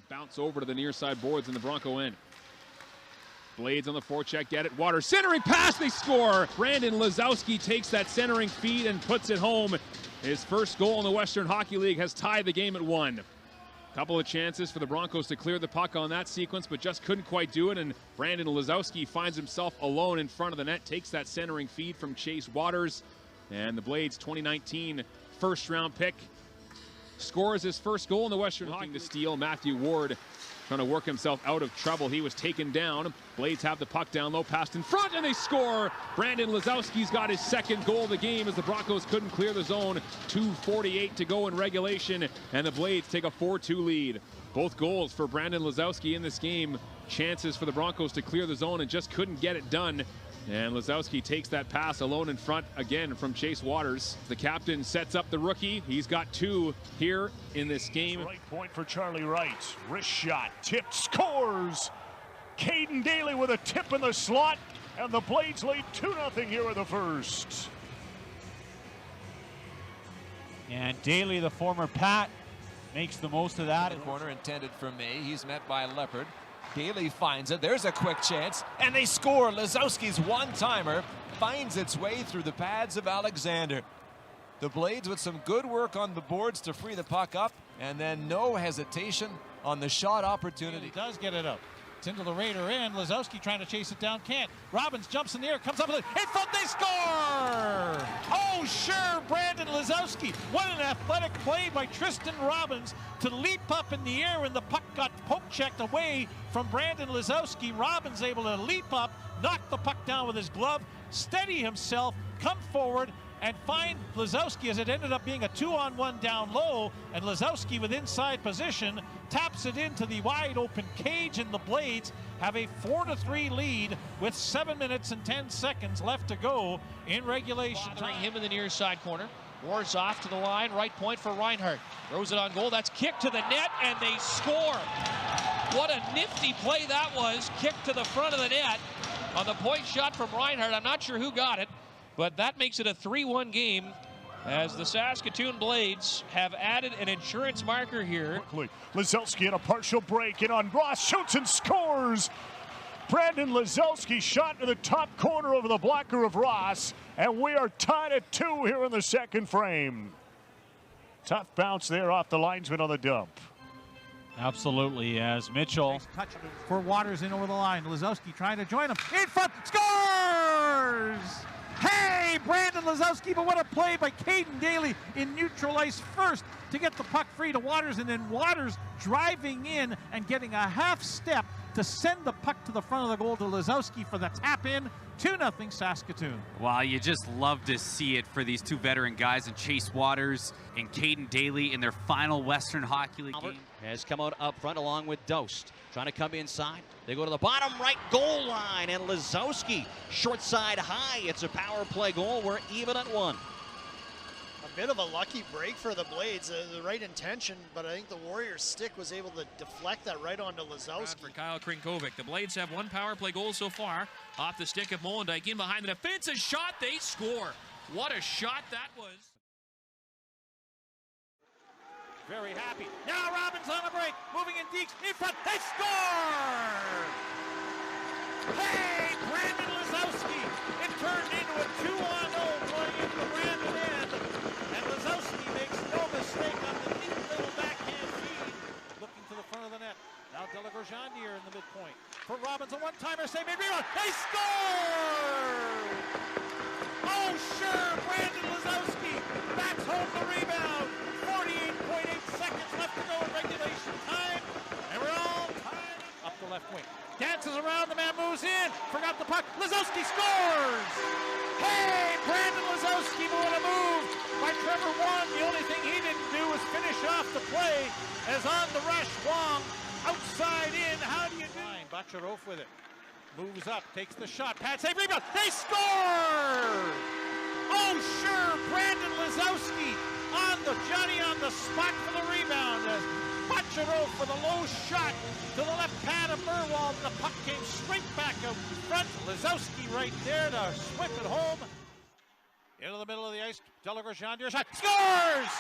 It'll bounce over to the near side boards in the Bronco end. Blades on the forecheck, get it. Waters centering pass, they score. Brandon Lisowsky takes that centering feed and puts it home. His first goal in the Western Hockey League has tied the game at 1. Couple of chances for the Broncos to clear the puck on that sequence, but just couldn't quite do it. And Brandon Lisowsky finds himself alone in front of the net, takes that centering feed from Chase Waters. And the Blades 2019 first-round pick scores his first goal in the Western Hockey League. To steal, Matthew Ward trying to work himself out of trouble. He was taken down. Blades have the puck down low, passed in front, and they score. Brandon Lisowsky's got his second goal of the game as the Broncos couldn't clear the zone. 2:48 to go in regulation, and the Blades take a 4-2 lead. Both goals for Brandon Lisowsky in this game. Chances for the Broncos to clear the zone and just couldn't get it done. And Lisowsky takes that pass alone in front again from Chase Waters. The captain sets up the rookie. He's got 2 here in this game. Right point for Charlie Wright. Wrist shot, tipped, scores! Caden Daly with a tip in the slot, and the Blades lead 2-0 here in the first. And Daly, the former Pat, makes the most of that. Corner intended for May. He's met by Leopard. Daly finds it. There's a quick chance, and they score. Lisowsky's one-timer finds its way through the pads of Alexander. The Blades with some good work on the boards to free the puck up, and then no hesitation on the shot opportunity. He does get it out. It's into the Raider end. Lisowsky trying to chase it down, can't. Robbins jumps in the air, comes up with it. In front, they score! Oh, sure, Brandon Lisowsky. What an athletic play by Tristan Robbins to leap up in the air when the puck got poke-checked away from Brandon Lisowsky. Robbins able to leap up, knock the puck down with his glove, steady himself, come forward, and find Lisowsky as it ended up being a 2-on-1 down low, and Lisowsky with inside position taps it into the wide open cage, and the Blades have a 4-3 lead with 7 minutes and 10 seconds left to go in regulation. Bothering him in the near side corner. Wars off to the line, right point for Reinhardt. Throws it on goal, that's kicked to the net, and they score. What a nifty play that was, kicked to the front of the net on the point shot from Reinhardt. I'm not sure who got it, but that makes it a 3-1 game as the Saskatoon Blades have added an insurance marker here. Quickly, Lisowsky in a partial break, and on Ross, shoots and scores! Brandon Lisowsky shot to the top corner over the blocker of Ross, and we are tied at 2 here in the second frame. Tough bounce there off the linesman on the dump. Absolutely, as Mitchell. Nice touch for Waters in over the line. Lisowsky trying to join him. In front, scores! Hey, Brandon Lisowsky, but what a play by Caden Daly in neutral ice first to get the puck free to Waters, and then Waters driving in and getting a half step to send the puck to the front of the goal to Lisowsky for the tap in. 2-0 Saskatoon. Wow, you just love to see it for these 2 veteran guys, and Chase Waters and Caden Daly in their final Western Hockey League game. Has come out up front along with Dost. Trying to come inside. They go to the bottom right goal line, and Lisowsky short side high. It's a power play goal. We're even at 1. A bit of a lucky break for the Blades. The right intention, but I think the Warriors' stick was able to deflect that right onto Lisowsky. For Kyle Krinkovic. The Blades have 1 power play goal so far. Off the stick of Molendijk, in behind the defense, a shot, they score. What a shot that was. Very happy. Now Robbins on a break, moving in deep, in front, they score! Hey, Brandon Lisowsky! It turned into a 2-on-0 going into the Brandon end, and Lisowsky makes no mistake on the neat little backhand feed, looking to the front of the net. Now Delagrosjandier in the midpoint. For Robbins, a one-timer save, made rebound, they score! Oh, sure, Brandon Lisowsky backs home the rebound. 48.8 seconds left to go in regulation time, and we're all tied up the left wing. Dances around, the man moves in, forgot the puck, Lisowsky scores! Hey, Brandon Lisowsky with a move by Trevor Wong. The only thing he didn't do was finish off the play, as on the rush, Wong outside in, how do you do? Bacharov with it, moves up, takes the shot, pad save, rebound, they score! Oh, sure, Brandon Lisowsky on the Johnny on the spot for the rebound. As Bacharov for the low shot to the left pad of Burwald. The puck came straight back out front. Lisowsky right there to sweep it home. Into the middle of the ice, Delagrosjandier shot, scores!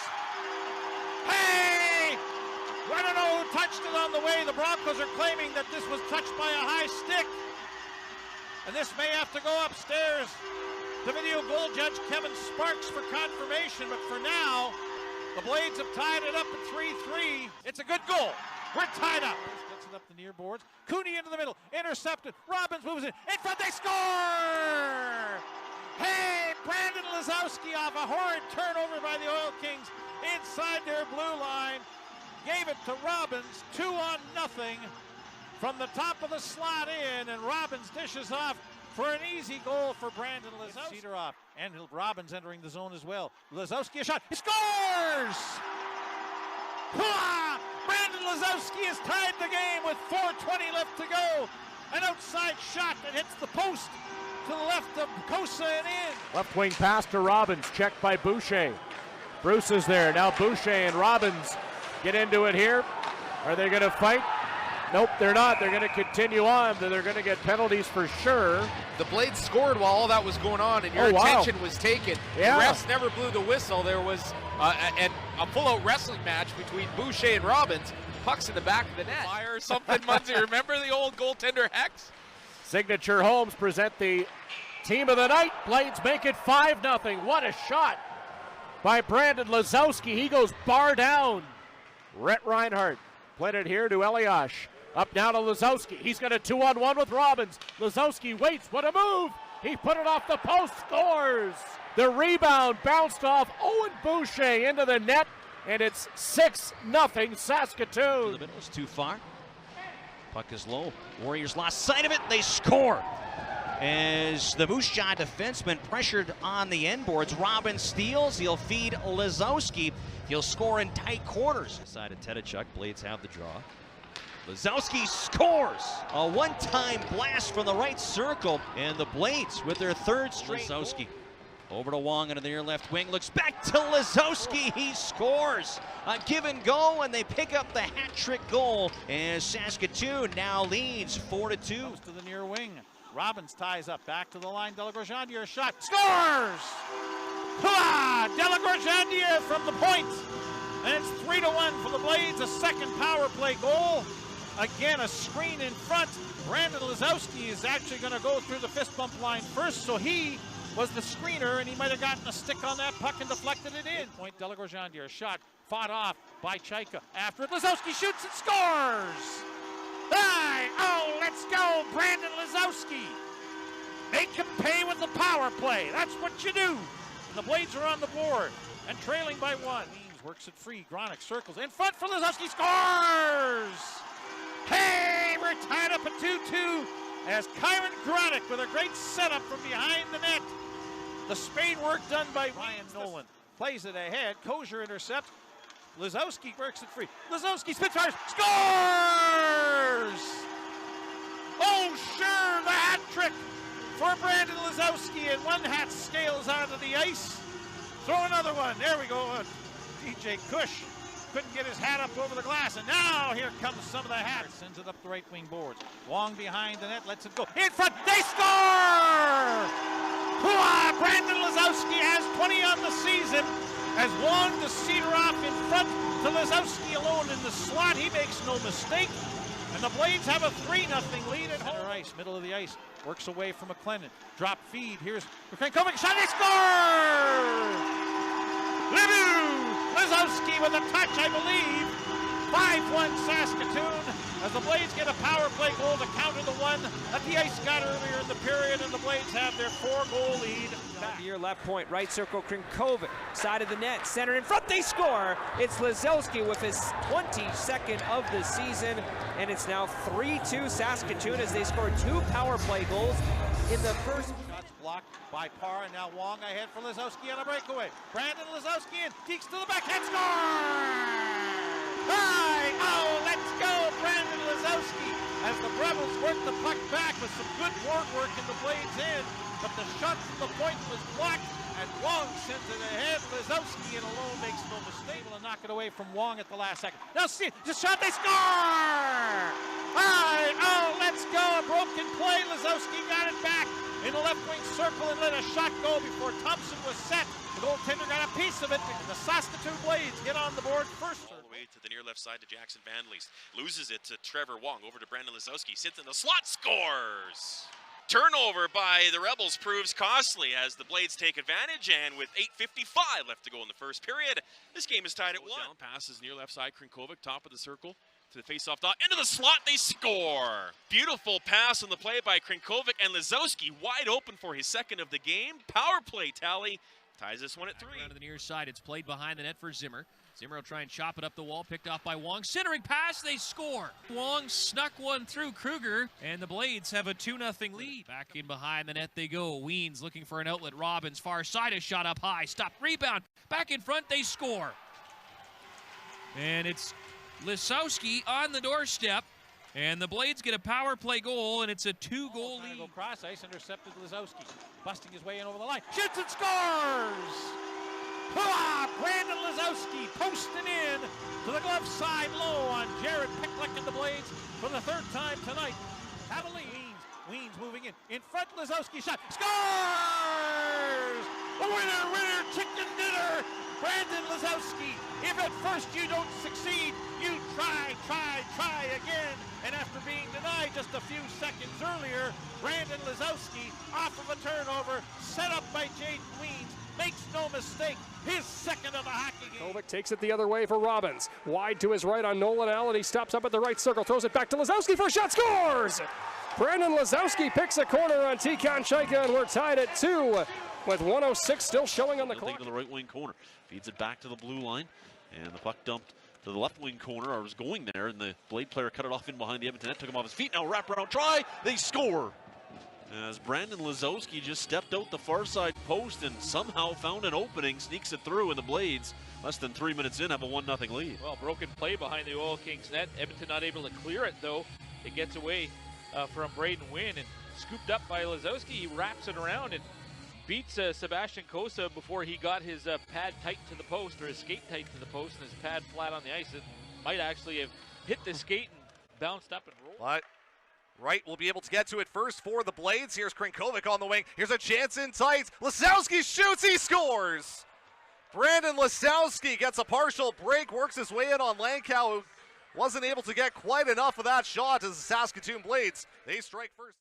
Hey! I don't know who touched it on the way. The Broncos are claiming that this was touched by a high stick. And this may have to go upstairs to video goal judge Kevin Sparks for confirmation. But for now, the Blades have tied it up at 3-3. It's a good goal. We're tied up. Gets it up the near boards. Cooney into the middle. Intercepted. Robbins moves in. In front, they score! Hey, Brandon Lisowsky off a horrid turnover by the Oil Kings inside their blue line. Gave it to Robbins, 2-0 from the top of the slot in, and Robbins dishes off for an easy goal for Brandon Lisowsky. Cedar off, and Robbins entering the zone as well. Lisowsky a shot, he scores! Brandon Lisowsky has tied the game with 4:20 left to go. An outside shot that hits the post to the left of Kosa and in. Left wing pass to Robbins, checked by Boucher. Bruce is there, now Boucher and Robbins get into it here. Are they going to fight? Nope, they're not. They're going to continue on. They're going to get penalties for sure. The Blades scored while all that was going on, and your attention was taken. Yeah. The refs never blew the whistle. There was a full-out wrestling match between Boucher and Robbins. Puck's in the back of the net. Fire or something, Muncie. Remember the old goaltender Hex? Signature Homes present the team of the night. Blades make it 5-0. What a shot by Brandon Lisowsky. He goes bar down. Rhett Reinhardt played it here to Eliash. Up now to Lisowsky. He's got a 2-on-1 with Robbins. Lisowsky waits. What a move! He put it off the post. Scores! The rebound bounced off Owen Boucher into the net, and it's 6-0 Saskatoon. The middle is too far. Puck is low. Warriors lost sight of it. They score. As the Moose Jaw defenseman pressured on the end boards, Robbins steals. He'll feed Lisowsky. He'll score in tight corners. Side of Tedachuk. Blades have the draw. Lisowsky scores. A one-time blast from the right circle. And the Blades with their third straight. Lisowsky over to Wong into the near left wing. Looks back to Lisowsky. He scores. A give and go, and they pick up the hat-trick goal. And Saskatoon now leads 4-2. Goes to the near wing. Robbins ties up. Back to the line. Delagorjandier shot. Scores! Delagorjandier from the point. And it's 3-1 for the Blades. A second power play goal. Again, a screen in front. Brandon Lisowsky is actually going to go through the fist bump line first, so he was the screener, and he might have gotten a stick on that puck and deflected it in. Point Delagorjandier, shot fought off by Chaika. After it, Lisowsky shoots and scores! Oh, let's go, Brandon Lisowsky. Make him pay with the power play. That's what you do. And the Blades are on the board and trailing by 1. Works it free. Gronick circles in front for Lisowsky. Scores! Hey, we're tied up at 2-2 as Kyron Gronick with a great setup from behind the net. The spade work done by Ryan Nolan. Plays it ahead. Kosier intercepts. Lisowsky works it free. Lisowsky spitfires. Scores! Oh, sure, the hat trick for Brandon Lisowsky, and one hat scales out of the ice. Throw another one. There we go. DJ Cush couldn't get his hat up over the glass, and now here comes some of the hats. Sends it up the right wing boards. Wong behind the net, lets it go. In front, they score! Brandon Lisowsky has 20 on the season as Wong to cedar off in front to Lisowsky alone in the slot. He makes no mistake, and the Blades have a 3-0 lead at home. Center ice, middle of the ice, works away from McLennan. Drop feed, here's Krankovic, shot, they score! Lisowsky with a touch, I believe. 5-1 Saskatoon as the Blades get a power play goal to counter the one that the Ice got earlier in the period, and the Blades have their 4-goal lead back. Here, left point, right circle, Krankovic, side of the net, center in front, they score! It's Lisowsky with his 22nd of the season, and it's now 3-2 Saskatoon as they score 2 power play goals in the first. Shots blocked by Parr, and now Wong ahead for Lisowsky on a breakaway. Brandon Lisowsky in, Deeks to the backhand, score! Oh, let's go, Brandon Lisowsky, as the Rebels work the puck back with some good board work in the Blades in, but the shot from the point was blocked, and Wong sent it ahead. Lisowsky in alone makes no mistake. Able to knock it away from Wong at the last second. Now see, the shot, they score! Oh, let's go, a broken play. Lisowsky got it back in the left wing circle and let a shot go before Thompson was set. The goaltender got a piece of it, and the Saskatoon Blades get on the board first. away to the near left side to Jackson Van Leest. Loses it to Trevor Wong. Over to Brandon Lisowsky. Sits in the slot. Scores! Turnover by the Rebels proves costly as the Blades take advantage, and with 8:55 left to go in the first period, this game is tied at 1. Down passes near left side. Krinkovic, top of the circle. To the face-off dot, into the slot, they score! Beautiful pass on the play by Krinkovic, and Lisowsky wide open for his second of the game. Power play tally ties this one at 3. Around to the near side, it's played behind the net for Zimmer. Zimmer will try and chop it up the wall, picked off by Wong. Centering pass, they score! Wong snuck one through Kruger, and the Blades have a 2-0 lead. Back in behind the net they go. Weens looking for an outlet. Robbins, far side, a shot up high. Stop, rebound. Back in front, they score. And it's Lisowsky on the doorstep, and the Blades get a power play goal, and it's a 2-goal lead. Go cross ice, intercepted Lisowsky, busting his way in over the line, shoots and scores! Brandon Lisowsky posting in to the glove side low on Jared Picklick and the Blades for the 3rd time tonight. Have a lead. Weens moving in front, Lisowsky shot, scores! A winner, chicken dinner! Brandon Lisowsky, if at first you don't succeed, you try again. And after being denied just a few seconds earlier, Brandon Lisowsky, off of a turnover, set up by Jaden Weens, makes no mistake, his second of the hockey game. Kovic takes it the other way for Robbins. Wide to his right on Nolan Allen. He stops up at the right circle, throws it back to Lisowsky for a shot, scores! Brandon Lisowsky picks a corner on Tikon Chaika, and we're tied at 2 with 1:06 still showing on the clock. To the right wing corner, feeds it back to the blue line, and the puck dumped to the left wing corner. I was going there, and the Blade player cut it off in behind the Edmonton net, took him off his feet. Now wrap around, try, they score! As Brandon Lisowsky just stepped out the far side post and somehow found an opening, sneaks it through, and the Blades, less than 3 minutes in, have a 1-0 lead. Well, broken play behind the Oil Kings net. Edmonton not able to clear it, though. It gets away from Braden Wynn and scooped up by Lisowsky. He wraps it around and beats Sebastian Cossa before he got his pad tight to the post, or his skate tight to the post, and his pad flat on the ice. It might actually have hit the skate and bounced up and rolled. But Wright will be able to get to it first for the Blades. Here's Krinkovic on the wing. Here's a chance in tight. Lisowsky shoots, he scores! Brandon Lisowsky gets a partial break, works his way in on Lankow, who wasn't able to get quite enough of that shot as the Saskatoon Blades. They strike first.